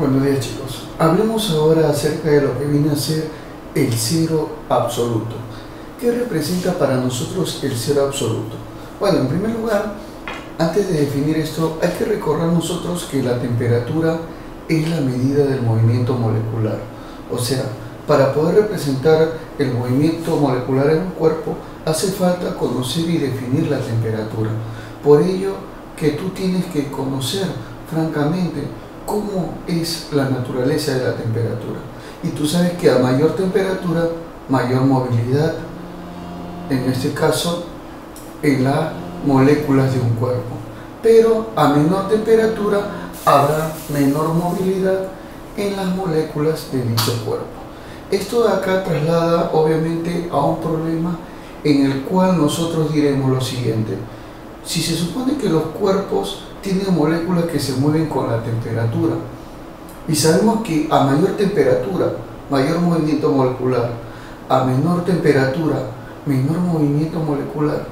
Buenos días, chicos. Hablemos ahora acerca de lo que viene a ser el cero absoluto. ¿Qué representa para nosotros el cero absoluto? Bueno, en primer lugar, antes de definir esto, hay que recordar nosotros que la temperatura es la medida del movimiento molecular. O sea, para poder representar el movimiento molecular en un cuerpo, hace falta conocer y definir la temperatura. Por ello que tú tienes que conocer, francamente, cómo es la naturaleza de la temperatura. Y tú sabes que a mayor temperatura, mayor movilidad, en este caso, en las moléculas de un cuerpo. Pero a menor temperatura habrá menor movilidad en las moléculas de dicho cuerpo. Esto de acá traslada obviamente a un problema en el cual nosotros diremos lo siguiente: si se supone que los cuerpos tienen moléculas que se mueven con la temperatura y sabemos que a mayor temperatura, mayor movimiento molecular, a menor temperatura, menor movimiento molecular,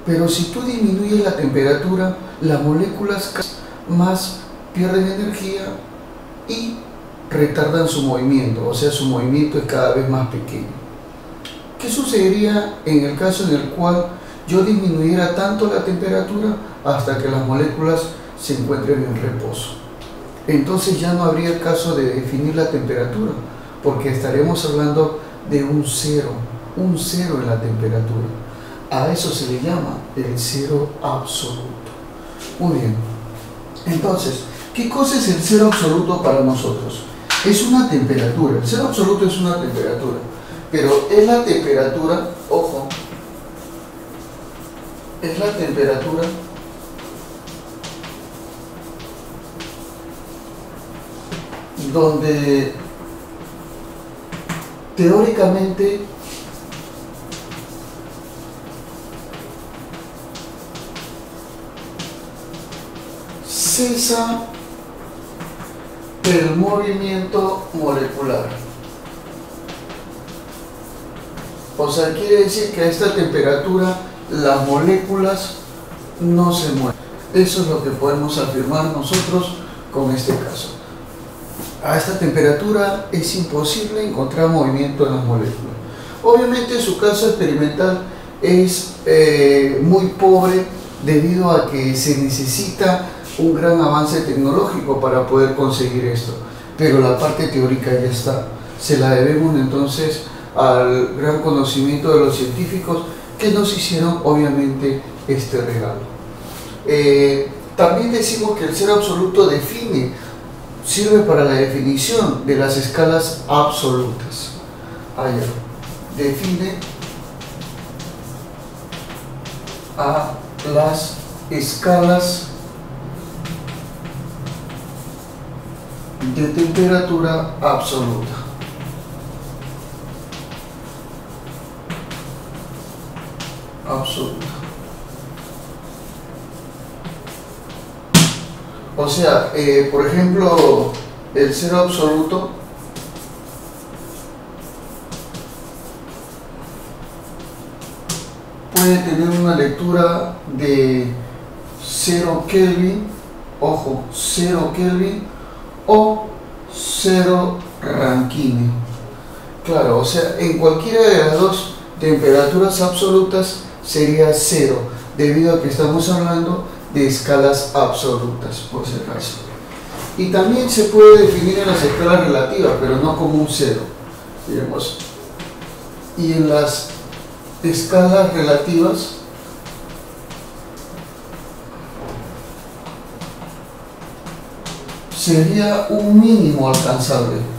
pero si tú disminuyes la temperatura, las moléculas más pierden energía y retardan su movimiento, o sea, su movimiento es cada vez más pequeño. ¿Qué sucedería en el caso en el cual yo disminuyera tanto la temperatura hasta que las moléculas se encuentren en reposo? Entonces ya no habría el caso de definir la temperatura, porque estaremos hablando de un cero en la temperatura. A eso se le llama el cero absoluto. Muy bien. Entonces, ¿qué cosa es el cero absoluto para nosotros? Es una temperatura. El cero absoluto es una temperatura. Pero es la temperatura, ojo, es la temperatura donde teóricamente cesa el movimiento molecular. O sea, quiere decir que a esta temperatura las moléculas no se mueven. Eso es lo que podemos afirmar nosotros con este caso. A esta temperatura es imposible encontrar movimiento en las moléculas. Obviamente su caso experimental es muy pobre debido a que se necesita un gran avance tecnológico para poder conseguir esto. Pero la parte teórica ya está. Se la debemos entonces al gran conocimiento de los científicos que nos hicieron obviamente este regalo. También decimos que el cero absoluto sirve para la definición de las escalas absolutas. Allá, define a las escalas de temperatura absoluta. O sea, por ejemplo, el cero absoluto puede tener una lectura de 0 Kelvin, ojo, 0 Kelvin o 0 Rankine. Claro, o sea, en cualquiera de las dos temperaturas absolutas sería 0, debido a que estamos hablando de escalas absolutas, por si acaso. Y también se puede definir en las escalas relativas, pero no como un 0, digamos. Y en las escalas relativas sería un mínimo alcanzable.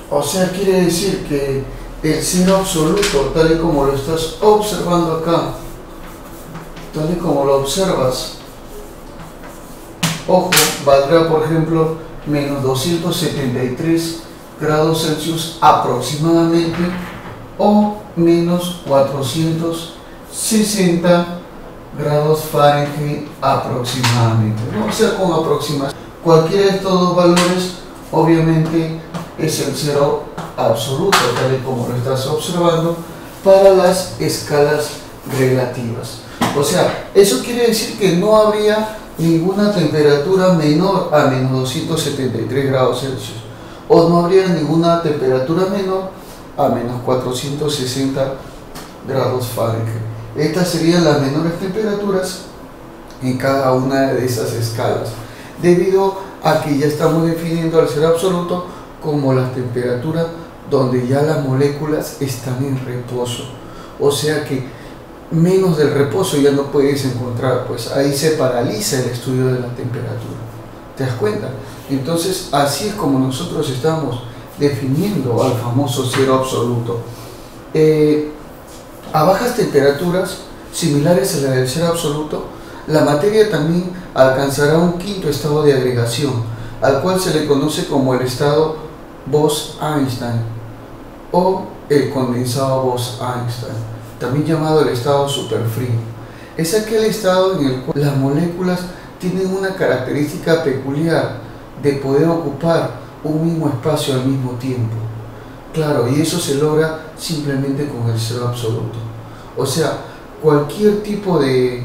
O sea, quiere decir que el cero absoluto, tal y como lo estás observando acá, tal y como lo observas, ojo, valdrá por ejemplo menos 273 grados Celsius aproximadamente, o menos 460 grados Fahrenheit aproximadamente, ¿no? O sea, con aproximación. Cualquiera de estos dos valores obviamente es el cero absoluto, tal y como lo estás observando, para las escalas relativas. O sea, eso quiere decir que no habría ninguna temperatura menor a menos 273 grados Celsius, o no habría ninguna temperatura menor a menos 460 grados Fahrenheit. Estas serían las menores temperaturas en cada una de esas escalas, debido a que ya estamos definiendo al cero absoluto como la temperatura donde ya las moléculas están en reposo. O sea que menos del reposo ya no puedes encontrar, pues ahí se paraliza el estudio de la temperatura. ¿Te das cuenta? Entonces así es como nosotros estamos definiendo al famoso cero absoluto. A bajas temperaturas similares a la del cero absoluto, la materia también alcanzará un quinto estado de agregación, al cual se le conoce como el estado Bose-Einstein o el condensado Bose-Einstein, también llamado el estado superfrío. Es aquel estado en el cual las moléculas tienen una característica peculiar de poder ocupar un mismo espacio al mismo tiempo. Claro, y eso se logra simplemente con el cero absoluto. O sea, cualquier tipo de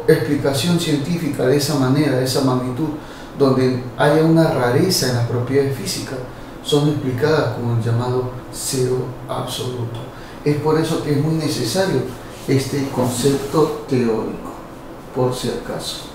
explicación científica de esa manera, de esa magnitud, donde haya una rareza en las propiedades físicas, son explicadas con el llamado cero absoluto. Es por eso que es muy necesario este concepto teórico, por si acaso.